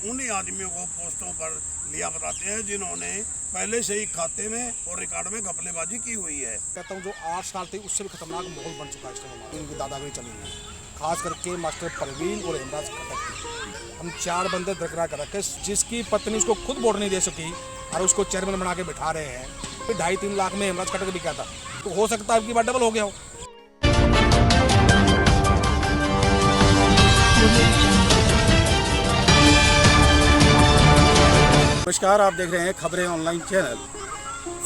उन्हीं आदमियों को पोस्टों पर लिया बताते हैं जिन्होंने पहले से ही खाते में और रिकॉर्ड में घपलेबाजी की हुई है। कहता हूँ जो 8 साल थे उससे भी खतरनाक माहौल बन चुका है इस टाइम। इनकी दादागिरी चली हुई है, खास करके मास्टर परवीन और हेमराज खटक की। हम 4 बंदे दरकरार कर रखे, जिसकी पत्नी उसको खुद वोट नहीं दे सकी और उसको चेयरमैन बना के बिठा रहे हैं। 2.5-3 लाख में हेमराज खटक भी क्या था, तो हो सकता है आपकी बार डबल हो गया हो। नमस्कार, आप देख रहे हैं खबरें ऑनलाइन चैनल।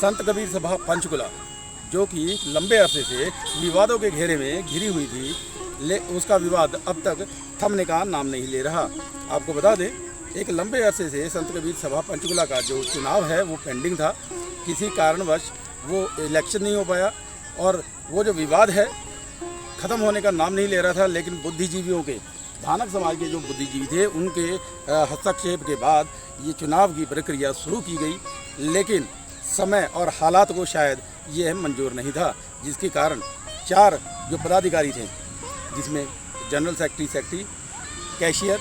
संत कबीर सभा पंचकुला जो कि लंबे अरसे से विवादों के घेरे में घिरी हुई थी, उसका विवाद अब तक थमने का नाम नहीं ले रहा। आपको बता दें, एक लंबे अरसे से संत कबीर सभा पंचकुला का जो चुनाव है वो पेंडिंग था। किसी कारणवश वो इलेक्शन नहीं हो पाया और वो जो विवाद है ख़त्म होने का नाम नहीं ले रहा था। लेकिन बुद्धिजीवियों के, धानक समाज के जो बुद्धिजीवी थे, उनके हस्तक्षेप के बाद ये चुनाव की प्रक्रिया शुरू की गई। लेकिन समय और हालात को शायद ये मंजूर नहीं था, जिसके कारण 4 जो पदाधिकारी थे, जिसमें जनरल सेक्रेटरी, कैशियर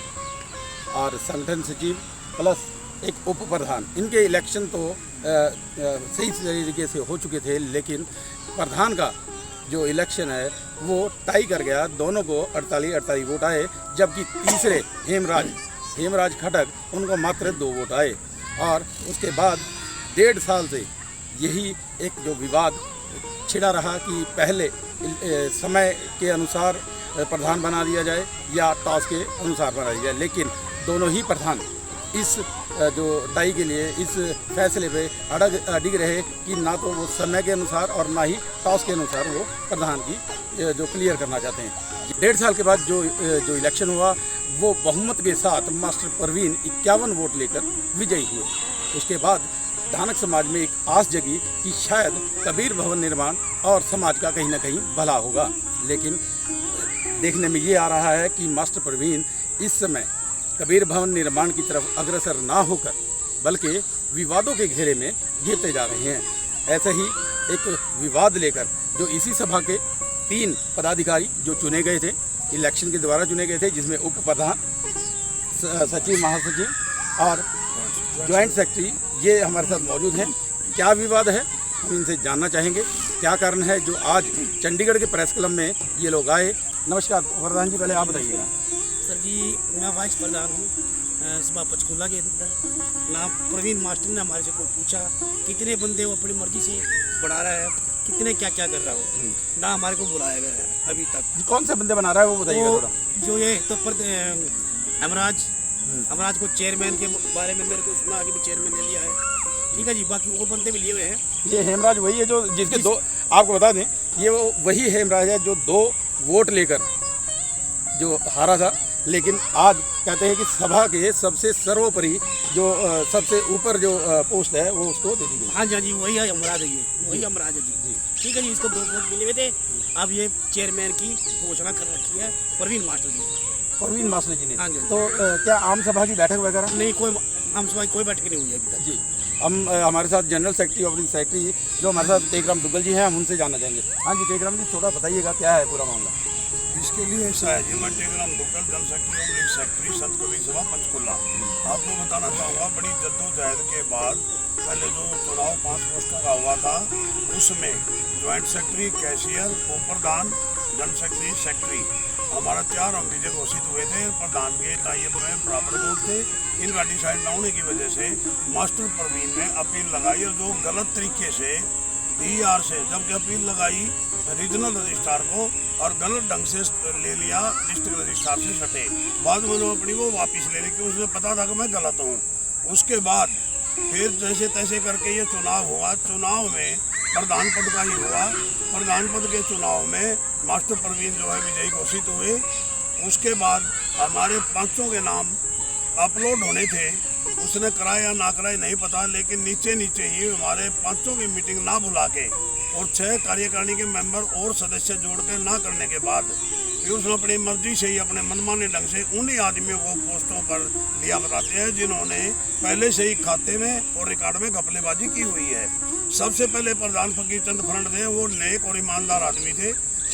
और संगठन सचिव प्लस एक उप प्रधान, इनके इलेक्शन तो सही तरीके से हो चुके थे। लेकिन प्रधान का जो इलेक्शन है वो टाई कर गया। दोनों को 48 वोट आए, जबकि तीसरे हेमराज खटक, उनको मात्र 2 वोट आए। और उसके बाद 1.5 साल से यही एक जो विवाद छिड़ा रहा कि पहले समय के अनुसार प्रधान बना दिया जाए या टॉस के अनुसार बना दिया जाए। लेकिन दोनों ही प्रधान इस जो टाई के लिए इस फैसले पे अडिग रहे कि ना तो वो समय के अनुसार और ना ही टॉस के अनुसार वो प्रधान की जो क्लियर करना चाहते हैं। 1.5 साल के बाद जो इलेक्शन हुआ वो बहुमत के साथ मास्टर परवीन 51 वोट लेकर विजयी हुए। उसके बाद धानक समाज में एक आस जगी कि शायद कबीर भवन निर्माण और समाज का कहीं ना कहीं भला होगा। लेकिन देखने में ये आ रहा है कि मास्टर परवीन इस समय कबीर भवन निर्माण की तरफ अग्रसर ना होकर बल्कि विवादों के घेरे में घिरते जा रहे हैं। ऐसे ही एक विवाद लेकर जो इसी सभा के 3 पदाधिकारी जो चुने गए थे, इलेक्शन के द्वारा चुने गए थे, जिसमें उप प्रधान, सचिव, महासचिव और ज्वाइंट सेक्रेटरी, ये हमारे साथ मौजूद हैं। क्या विवाद है हम इनसे जानना चाहेंगे, क्या कारण है जो आज चंडीगढ़ के प्रेस क्लब में ये लोग आए। नमस्कार प्रधान जी, पहले आप बताइएगा। सर जी, मैं वाइस प्रधान हूँ सभा पंचकुला के अंदर। ना प्रवीण मास्टर ने हमारे से कोई पूछा कितने बंदे वो अपनी मर्जी से बढ़ा रहा है, कितने क्या क्या कर रहा हो, ना हमारे को बुलाया गया है अभी तक। कौन से बंदे बना रहा है वो बताइएगा थोड़ा। जो ये तो हेमराज को चेयरमैन के बारे में मेरे को सुना कि चेयरमैन ले लिया है, ठीक है जी। बाकी और बंदे भी लिए हुए हैं। ये हेमराज वही है जो जिसके 2, आपको बता दें, ये वही हेमराज है जो 2 वोट लेकर जो हारा था। लेकिन आज कहते हैं कि सभा के सबसे सर्वोपरि जो सबसे ऊपर जो पोस्ट है वो उसको दे दी गई। हाँ जी, वही है हेमराज है, ये वही हेमराज है जी, ठीक है जी। इसको 2 वोट मिले हुए थे। अब ये चेयरमैन की घोषणा कर रखी है परवीन मास्टर जी ने। हाँ जी। तो क्या आम सभा की बैठक वगैरह नहीं, कोई आम सभा कोई बैठक नहीं हुई है अभी तक जी। हम हमारे साथ जनरल सेक्रेटरी, ऑपरेटिंग सेक्रेटरी जो हमारे साथ टेकराम दुग्गल जी हैं, हम उनसे जानना चाहेंगे। हाँ जी टेकराम जी, थोड़ा बताइएगा क्या है पूरा मामला। इसके लिए ऐसा है जी, मैं टेकराम दुग्गल, जनरल सेक्रेटरी संत कबीर सभा पंचकुला। आपको बताना चाहूँगा, बड़ी जद्दोजहद के बाद पहले जो चुनाव 5 पोस्टों का हुआ था, उसमें ज्वाइंट सेक्रेटरी, कैशियर, उप प्रधान, जनरल सेक्रेटरी हमारा 4 हम विजय घोषित हुए थे। प्रधान के टाइप में बराबर वोट थे। इनका डिसाइड न होने की वजह से मास्टर परवीन ने अपील लगाई, और जो गलत तरीके से DER से जबकि अपील लगाई रीजनल रजिस्ट्रार को और गलत ढंग से ले लिया डिस्ट्रिक्ट रजिस्ट्रार से सटे। बाद में उन्होंने अपनी वो वापस ले ली क्योंकि उसने पता था कि मैं गलत हूँ। उसके बाद फिर जैसे तैसे करके ये चुनाव हुआ। चुनाव में प्रधान पद का ही हुआ। प्रधान पद के चुनाव में मास्टर परवीन जो है विजयी घोषित हुए। उसके बाद हमारे 5 के नाम अपलोड होने थे, उसने कराया या ना कराया नहीं पता, लेकिन नीचे ही हमारे 5 की मीटिंग ना बुला के और 6 कार्यकारिणी के मेंबर और सदस्य जोड़कर ना करने के बाद फिर उसने अपनी मर्जी से ही अपने मनमाने ढंग से उन्हीं आदमियों को पोस्टों पर लिया बताते हैं जिन्होंने पहले से ही खाते में और रिकॉर्ड में घपलेबाजी की हुई है। सबसे पहले प्रधान फकीर चंद फरंड थे, वो नेक और ईमानदार आदमी थे।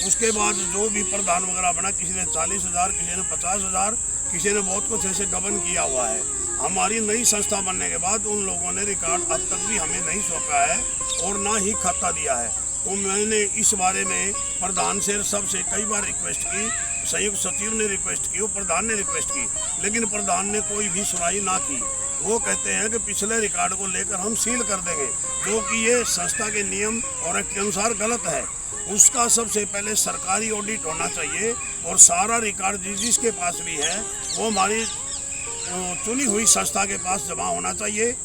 उसके बाद जो भी प्रधान वगैरह बना, किसी ने 40,000, किसी ने 50,000, किसी ने बहुत कुछ ऐसे गबन किया हुआ है। हमारी नई संस्था बनने के बाद उन लोगों ने रिकॉर्ड अब तक भी हमें नहीं सौंपा है और ना ही खाता दिया है। तो मैंने इस बारे में प्रधान से सबसे कई बार रिक्वेस्ट की, संयुक्त सचिव ने रिक्वेस्ट की और प्रधान ने रिक्वेस्ट की, लेकिन प्रधान ने कोई भी सुनाई ना की। वो कहते हैं कि पिछले रिकॉर्ड को लेकर हम सील कर देंगे, जो कि ये संस्था के नियम और एक्ट के अनुसार गलत है। उसका सबसे पहले सरकारी ऑडिट होना चाहिए और सारा रिकॉर्ड जिसके पास भी है वो हमारी चुनी हुई संस्था के पास जमा होना चाहिए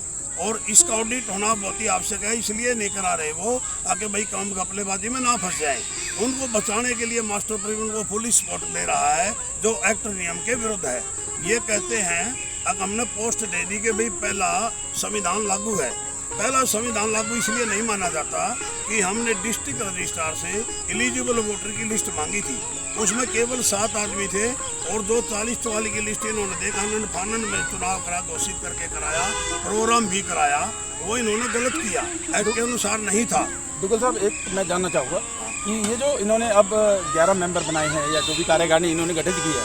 और इसका ऑडिट होना बहुत ही आवश्यक है। इसलिए नहीं करा रहे वो आके भाई काम घपलेबाजी में ना फंस जाएं। उनको बचाने के लिए मास्टर प्रवीण को पुलिस सपोर्ट दे रहा है, जो एक्ट नियम के विरुद्ध है। ये कहते हैं अब हमने पोस्ट दे दी कि भाई पहला संविधान लागू है। पहला संविधान लागू इसलिए नहीं माना जाता कि हमने डिस्ट्रिक्ट रजिस्ट्रार से एलिजिबल वोटर की लिस्ट मांगी थी, उसमें केवल 7 आदमी थे और जो 40-44 की लिस्ट इन्होंने देखा, उन्होंने फानन में चुनाव करा, घोषित करके कराया, प्रोग्राम भी कराया, वो इन्होंने गलत किया, एक्ट के अनुसार नहीं था। दुग्गल साहब, एक मैं जानना चाहूँगा कि ये जो इन्होंने अब 11 मेंबर बनाए हैं या जो भी कार्यकारिणी इन्होंने गठित की है,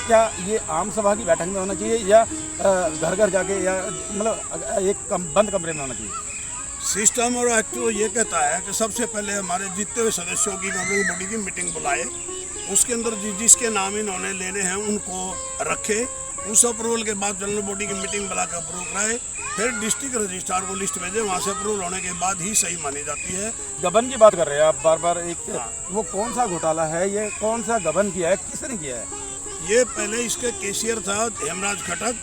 क्या ये आम सभा की बैठक में होना चाहिए या घर घर जाके या मतलब एक बंद कमरे में होना चाहिए? सिस्टम और एक्ट तो ये कहता है कि सबसे पहले हमारे जीते हुए सदस्यों की गवर्निंग बॉडी की मीटिंग बुलाए, उसके अंदर जिसके नाम इन्होंने लेने हैं उनको रखे, उस अप्रूवल के बाद जनरल बॉडी की मीटिंग बुलाकर अप्रूव कराए, फिर डिस्ट्रिक्ट रजिस्ट्रार को लिस्ट भेजे, वहाँ से अप्रूवल होने के बाद ही सही मानी जाती है। गबन की बात कर रहे हैं आप बार बार, वो कौन सा घोटाला है, ये कौन सा गबन किया है, किसने किया है? ये पहले इसके कैशियर था हेमराज खटक,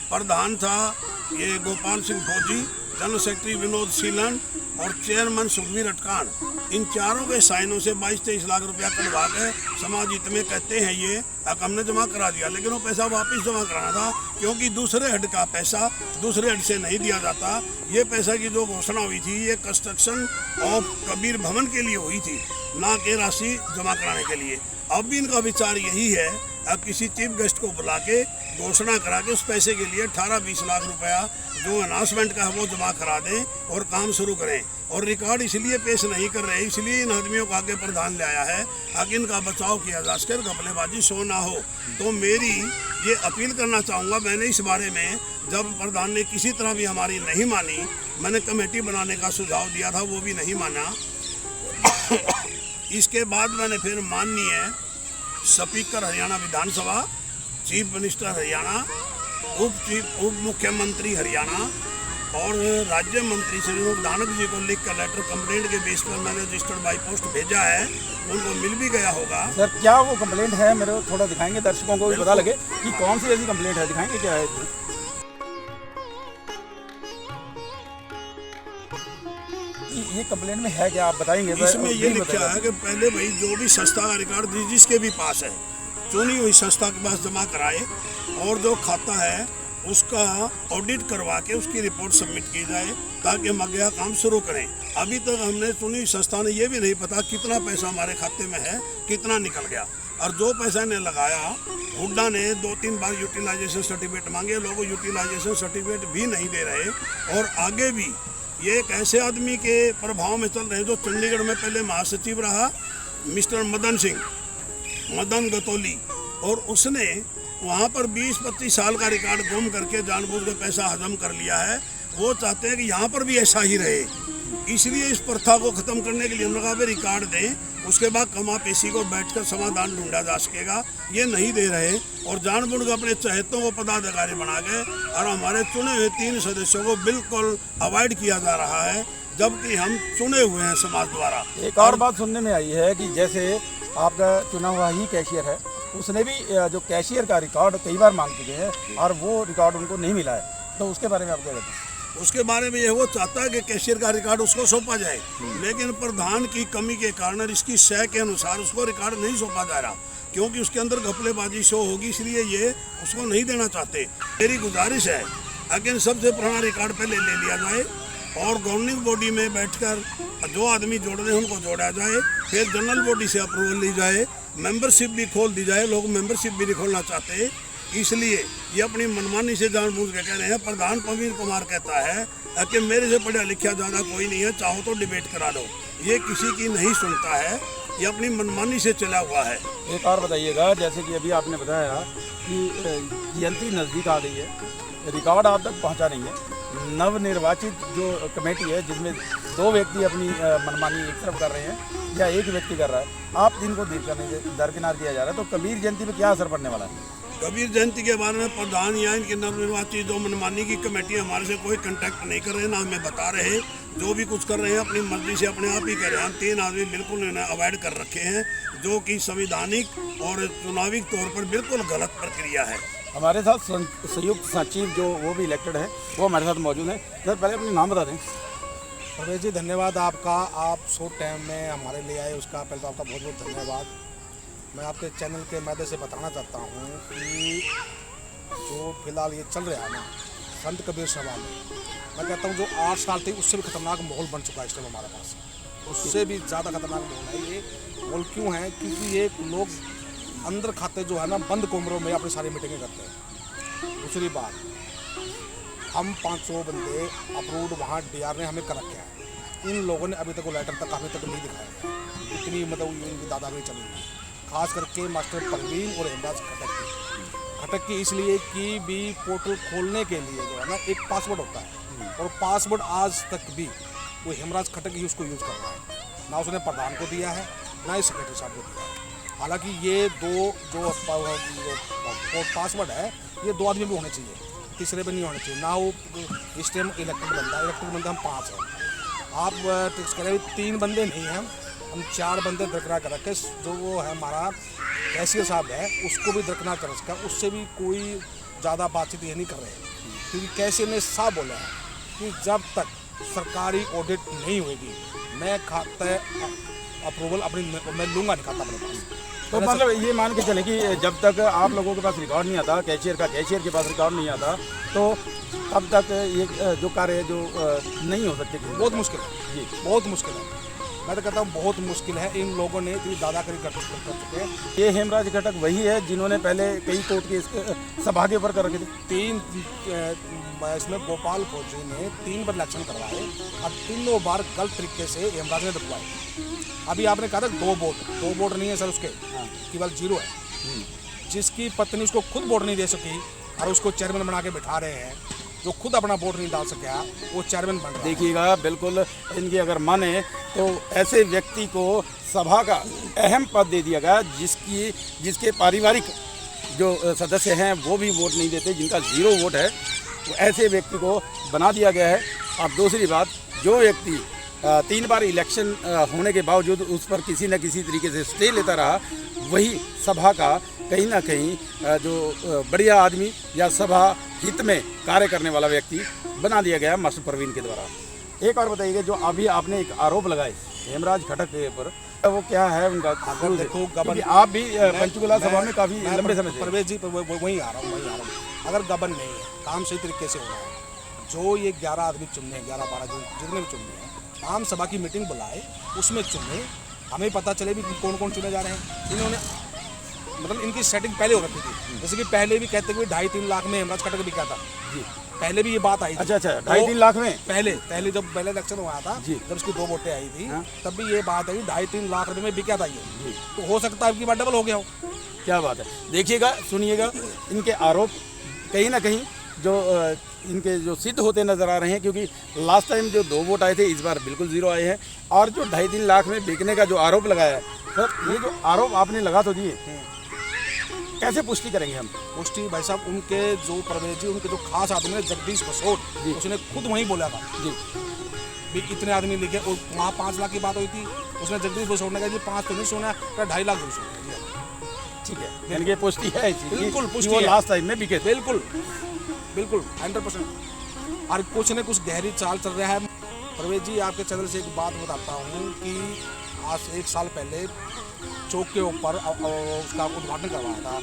प्रधान था ये गोपाल सिंह फौजी, जनरल सेक्रेटरी विनोद सीलन और चेयरमैन सुखबीर अटकान। इन चारों के साइनों से 22-23 लाख रुपया कटवा के समाज हित में कहते हैं ये हमने जमा करा दिया, लेकिन वो पैसा वापस जमा कराना था, क्योंकि दूसरे हेड का पैसा दूसरे हेड से नहीं दिया जाता। ये पैसा की जो घोषणा हुई थी ये कंस्ट्रक्शन ऑफ कबीर भवन के लिए हुई थी, ना कि राशि जमा कराने के लिए। अब भी इनका विचार यही है, अब किसी चीफ गेस्ट को बुला के घोषणा करा के उस पैसे के लिए 18-20 लाख रुपया जो अनाउंसमेंट का है वो जमा करा दें और काम शुरू करें। और रिकॉर्ड इसलिए पेश नहीं कर रहे, इसलिए इन आदमियों को आगे प्रधान ले आया है ताकि इनका बचाव किया जा सके, घपलेबाजी शो ना हो। तो मेरी ये अपील करना चाहूँगा, मैंने इस बारे में जब प्रधान ने किसी तरह भी हमारी नहीं मानी, मैंने कमेटी बनाने का सुझाव दिया था, वो भी नहीं माना। इसके बाद मैंने फिर माननीय स्पीकर हरियाणा विधानसभा, चीफ मिनिस्टर हरियाणा, उप मुख्यमंत्री हरियाणा और राज्य मंत्री श्री दानक जी को लिख कर लेटर कंप्लेंट के बेस पर मैंने रजिस्टर्ड बाई पोस्ट भेजा है, उनको मिल भी गया होगा। सर, क्या वो कंप्लेंट है, मेरे को थोड़ा दिखाएंगे, दर्शकों को भी पता लगे कि कौन सी ऐसी कंप्लेंट है, दिखाएंगे क्या है? ये कंप्लेंट में है क्या, आप बताएंगे? इसमें ये लिखा है कि पहले भाई जो भी संस्था का रिकॉर्ड जिसके भी पास है, चुनी हुई संस्था के पास जमा कराए और जो खाता है उसका ऑडिट करवा के उसकी रिपोर्ट सबमिट की जाए ताकि हम आगे काम शुरू करें। अभी तक हमने चुनी संस्था ने ये भी नहीं पता कितना पैसा हमारे खाते में है, कितना निकल गया। और जो पैसा ने लगाया, हुड्डा ने 2-3 बार यूटिलाइजेशन सर्टिफिकेट मांगे, लोग यूटिलाइजेशन सर्टिफिकेट भी नहीं दे रहे। और आगे भी ये एक ऐसे आदमी के प्रभाव में चल रहे हैं जो चंडीगढ़ में पहले महासचिव रहा, मिस्टर मदन गतौली, और उसने वहाँ पर 20-25 साल का रिकॉर्ड गुम करके जानबूझ के पैसा हजम कर लिया है। वो चाहते हैं कि यहाँ पर भी ऐसा ही रहे, इसलिए इस प्रथा को ख़त्म करने के लिए उन्होंने कहा रिकॉर्ड दें, उसके बाद कमा पेशी को बैठकर समाधान ढूंढा जा सकेगा। ये नहीं दे रहे और जानबूझ के अपने चहेतों को पदाधिकारी बना गए और हमारे चुने हुए 3 सदस्यों को बिल्कुल अवॉइड किया जा रहा है, जबकि हम चुने हुए हैं समाज द्वारा। एक और बात सुनने में आई है कि जैसे आपका चुना हुआ ही कैशियर है, उसने भी जो कैशियर का रिकॉर्ड कई बार मांग चुके हैं और वो रिकॉर्ड उनको नहीं मिला है, तो उसके बारे में आप क्या कहते हैं? उसके बारे में ये वो चाहता है कि कैशियर का रिकॉर्ड उसको सौंपा जाए, लेकिन प्रधान की कमी के कारण इसकी सह के अनुसार उसको रिकॉर्ड नहीं सौंपा जा रहा, क्योंकि उसके अंदर घपलेबाजी शो होगी, इसलिए ये उसको नहीं देना चाहते। मेरी गुजारिश है अगेन सबसे पुराना रिकॉर्ड पहले ले लिया जाए और गवर्निंग बॉडी में बैठकर जो आदमी जोड़ रहे हैं उनको जोड़ा जाए, फिर जनरल बॉडी से अप्रूवल ली जाए, मेंबरशिप भी खोल दी जाए। लोग मेंबरशिप भी नहीं खोलना चाहते, इसलिए ये अपनी मनमानी से जानबूझ के कह रहे हैं। प्रधान प्रवीण कुमार कहता है कि मेरे से पढ़ा लिखा ज़्यादा कोई नहीं है, चाहो तो डिबेट करा लो। ये किसी की नहीं सुनता है, ये अपनी मनमानी से चला हुआ है। एक और बताइएगा, जैसे कि अभी आपने बताया कि जयंती नज़दीक आ गई है, रिकॉर्ड आप तक पहुंचा नहीं है। नवनिर्वाचित जो कमेटी है जिसमें 2 व्यक्ति अपनी मनमानी एक तरफ कर रहे हैं या एक व्यक्ति कर रहा है, आप इनको दरकिनार किया जा रहा है, तो कबीर जयंती पे क्या असर पड़ने वाला है? कबीर जयंती के बारे में प्रधान या इनके नवनिर्वाचित जो मनमानी की कमेटी हमारे से कोई कांटेक्ट नहीं कर रहे, ना हमें बता रहे। जो भी कुछ कर रहे हैं अपनी मर्जी से अपने आप ही कर रहे हैं। 3 आदमी बिल्कुल इन्हें अवॉइड कर रखे हैं, जो कि संवैधानिक और चुनावी तौर पर बिल्कुल गलत प्रक्रिया है। हमारे साथ संयुक्त सचिव जो वो भी इलेक्टेड है, वो हमारे साथ मौजूद हैं। सर पहले अपनी नाम बता दें। परवेज जी धन्यवाद आपका, आप शॉर्ट टाइम में हमारे लिए आए, उसका पहले तो आपका बहुत बहुत धन्यवाद। मैं आपके चैनल के माध्यम से बताना चाहता हूँ कि जो फिलहाल ये चल रहा है ना संत कबीर सभा में, मैं कहता हूँ जो 8 साल थे उससे भी खतरनाक माहौल बन चुका है इस टाइम हमारे पास। उससे भी ज़्यादा खतरनाक माहौल है ये। माहौल क्यों है? क्योंकि ये लोग अंदर खाते जो है ना बंद कमरों में अपनी सारी मीटिंगें करते हैं। दूसरी बात, हम 500 बंदे अप्रूव्ड वहाँ डीआर ने हमें कर रखे हैं। इन लोगों ने अभी तक वो लेटर तक अभी तक नहीं दिखाया है। इतनी मतलब इनकी दादागिरी चली है, खास करके मास्टर परवीन और हेमराज खटक की इसलिए कि भी पोर्टल खोलने के लिए जो है ना एक पासवर्ड होता है, और पासवर्ड आज तक भी वो हेमराज खटक ही उसको यूज़ कर रहा है। ना उसने प्रधान को दिया है, ना ही सेक्रेटरी साहब को दिया है। हालांकि ये 2 जो पासवर्ड है ये 2 आदमी भी होने चाहिए, तीसरे पे नहीं होने चाहिए। ना वो इस टाइम इलेक्टेड बंदा हम 5 हैं। आप टिक्स करें 3 बंदे नहीं हैं, हम 4 बंदे दरकिनार कर रखे। जो वो है हमारा कैशियर साहब है उसको भी दरकिनार कर रखा, उससे भी कोई ज़्यादा बातचीत ये नहीं कर रहे हैं। क्योंकि कैशियर ने साफ बोला है कि जब तक सरकारी ऑडिट नहीं होगी मैं खाता अप्रूवल अपनी मैं लूँगा नहीं खाता अपने पास। तो मतलब ये मान के चले कि जब तक आप लोगों के पास रिकॉर्ड नहीं आता, कैशियर के पास रिकॉर्ड नहीं आता, तो तब तक ये जो कार्य जो नहीं हो सकते। बहुत मुश्किल है जी, बहुत मुश्किल है। मैं तो कहता हूँ बहुत मुश्किल है। इन लोगों ने इतनी दादागिरी कर चुके हैं। ये हेमराज खटक वही है जिन्होंने पहले कई कोर्ट के सभा के ऊपर कर रखे थे। 3 इसमें गोपाल फौजी ने 3 बार इलेक्शन करवाए और 3 बार गलत तरीके से हेमराज ने दबवाए। अभी आपने कहा था 2 वोट नहीं है सर उसके, केवल 0 है। जिसकी पत्नी उसको खुद वोट नहीं दे सकी और उसको चेयरमैन बना के बिठा रहे हैं, जो खुद अपना वोट नहीं डाल सका वो चेयरमैन बन रहा है। देखिएगा बिल्कुल इनकी अगर माने तो ऐसे व्यक्ति को सभा का अहम पद दे दिया गया जिसके पारिवारिक जो सदस्य हैं वो भी वोट नहीं देते, जिनका 0 वोट है, तो ऐसे व्यक्ति को बना दिया गया है। अब दूसरी बात, जो व्यक्ति 3 बार इलेक्शन होने के बावजूद उस पर किसी न किसी तरीके से स्टे लेता रहा, वही सभा का कहीं ना कहीं जो बढ़िया आदमी या सभा हित में कार्य करने वाला व्यक्ति बना दिया गया मास्टर परवीन के द्वारा। एक और बताइएगा, जो अभी आपने एक आरोप लगाए हेमराज खटक के ऊपर, वो क्या है उनका? अगर देखो गबन, आप भी पंचकुला सभा में काफ़ी लंबे समय से। परवेज जी वहीं आ रहा हूँ। अगर गबन नहीं है, काम सही तरीके से हो रहा है, जो ये 11 आदमी चुनने, 11-12 जो जितने भी चुनने हैं, आम सभा की मीटिंग बुलाए, उसमें चुने, हमें पता चले भी कौन कौन चुने जा रहे हैं। इन्होंने मतलब इनकी सेटिंग पहले हो रखी थी। जैसे कि पहले भी कहते हुए 2.5-3 लाख में हेमराज खटक भी क्या था जी, पहले भी ये बात आई थी। अच्छा 2.5-3 लाख में पहले जब पहले इलेक्शन हुआ था जी, जब इसकी 2 वोटें आई थी, तब भी ये बात आई 2.5-3 लाख रुपए में बिका था ये। तो हो सकता है आपकी बात डबल हो गया हो। क्या बात है। देखिएगा, सुनिएगा, इनके आरोप कहीं ना कहीं जो इनके जो सिद्ध होते नज़र आ रहे हैं, क्योंकि लास्ट टाइम जो 2 वोट आए थे, इस बार बिल्कुल 0 आए हैं। और जो 2.5-3 लाख में बिकने का जो आरोप लगाया है सर, ये जो आरोप आपने लगा तो दिए, कैसे पुष्टि करेंगे हम? पुष्टि भाई साहब, उनके जो परवेज जी, उनके जो खास आदमी है जगदीश बसोट, उसने खुद वहीं बोला था जी भी इतने आदमी लिखे, और वहाँ 5 लाख की बात हुई थी, उसने जगदीश बसोट ने कहा जी 5 तो नहीं सुना, 2.5 लाख भी सुना। ठीक है, यानी कि पुष्टि है, बिल्कुल पुष्टि वो लास्ट टाइम में बिके। बिल्कुल 100%। और कुछ न कुछ गहरी चाल चल रहा है। परवेज जी, आपके चैनल से एक बात बताता हूँ कि आज 1 साल पहले चौक के ऊपर उसका उद्घाटन करवाया था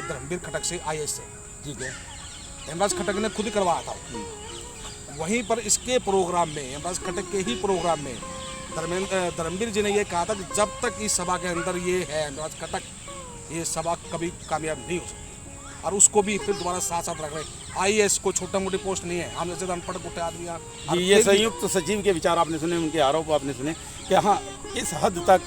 धर्मवीर खटक से, IAS से, ठीक है, हेमराज खटक ने खुद ही करवाया था। वहीं पर इसके प्रोग्राम में, हेमराज खटक के ही प्रोग्राम में धर्मवीर जी ने ये कहा था कि जब तक इस सभा के अंदर ये है हेमराज खटक, ये सभा कभी कामयाब नहीं हो सकती। और उसको भी फिर दोबारा साथ साथ रख रहे हैं। IAS कोई छोटा मोटी पोस्ट नहीं है, हम जैसे अनपढ़ कुटे आदमी हैं। जी, ये संयुक्त सचिव के विचार आपने सुने, उनके आरोप आपने सुने कि हाँ इस हद तक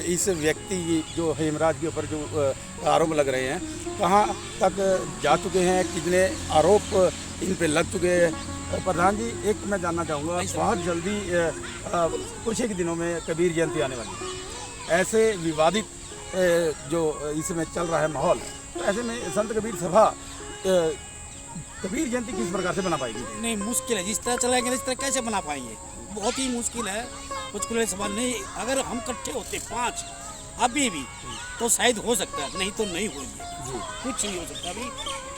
इस व्यक्ति जो हेमराज के ऊपर जो आरोप लग रहे हैं कहाँ तक जा चुके हैं, कितने आरोप इन पे लग चुके हैं। प्रधान जी, एक मैं जानना चाहूँगा, बहुत जल्दी कुछ एक दिनों में कबीर जयंती आने वाली है, ऐसे विवादित जो इसमें चल रहा है माहौल, तो ऐसे में संत कबीर सभा कबीर जयंती किस प्रकार से बना पाएगी? नहीं, मुश्किल है। जिस तरह चलाएंगे इस तरह कैसे बना पाएंगे, बहुत ही मुश्किल है। कुछ सवाल नहीं, अगर हम इकट्ठे होते 5 अभी भी तो शायद हो सकता है, नहीं तो नहीं होगी। कुछ नहीं हो सकता अभी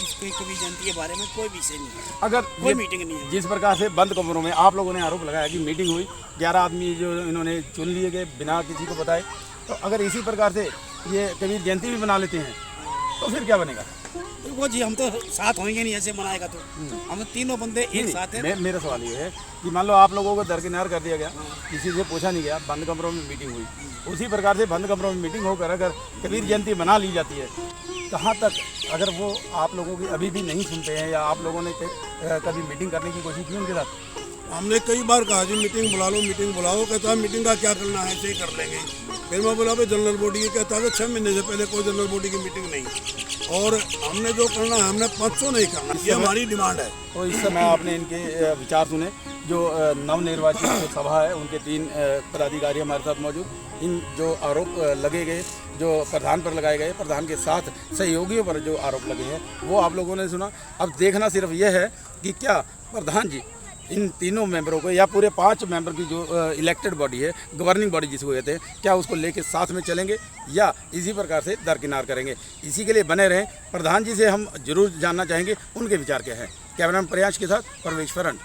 इसके कबीर जयंती के बारे में कोई विषय नहीं है, अगर कोई मीटिंग नहीं है। जिस प्रकार से बंद कमरों में आप लोगों ने आरोप लगाया कि मीटिंग हुई, 11 आदमी जो इन्होंने चुन लिए गए बिना किसी को बताए, तो अगर इसी प्रकार से ये कबीर जयंती भी बना लेते हैं तो फिर क्या बनेगा? देखो जी, हम तो साथ होंगे नहीं, ऐसे मनाएगा तो हम तो तीनों बंदे एक साथ हैं। मेरा सवाल ये है कि मान लो आप लोगों को दरकिनार कर दिया गया, किसी से पूछा नहीं गया, बंद कमरों में मीटिंग हुई, उसी प्रकार से बंद कमरों में मीटिंग होकर अगर कबीर जयंती बना ली जाती है, कहाँ तक अगर वो आप लोगों की अभी भी नहीं सुनते हैं या आप लोगों ने कभी मीटिंग करने की कोशिश की उनके साथ? हमने कई बार कहा जी मीटिंग बुला लो, मीटिंग बुलाओ। कहता है मीटिंग का क्या करना है, ऐसे ही कर लेंगे। फिर मैं बोला भाई जनरल बॉडी की, कहता है 6 महीने से पहले कोई जनरल बॉडी की मीटिंग नहीं, और हमने जो करना है हमने 500 नहीं करना, ये हमारी डिमांड है। तो इस समय आपने इनके विचार सुने। जो नवनिर्वाचित जो सभा है उनके 3 पदाधिकारी हमारे साथ मौजूद, इन जो आरोप लगे गए, जो प्रधान पर लगाए गए, प्रधान के साथ सहयोगियों पर जो आरोप लगे हैं, वो आप लोगों ने सुना। अब देखना सिर्फ यह है कि क्या प्रधान जी इन तीनों मेंबरों को या पूरे 5 मेंबर की जो इलेक्टेड बॉडी है, गवर्निंग बॉडी जिसको कहते हैं, क्या उसको लेके साथ में चलेंगे या इसी प्रकार से दरकिनार करेंगे? इसी के लिए बने रहें। प्रधान जी से हम जरूर जानना चाहेंगे उनके विचार क्या हैं। कैमरामैन प्रयास के साथ परवेश फरंट।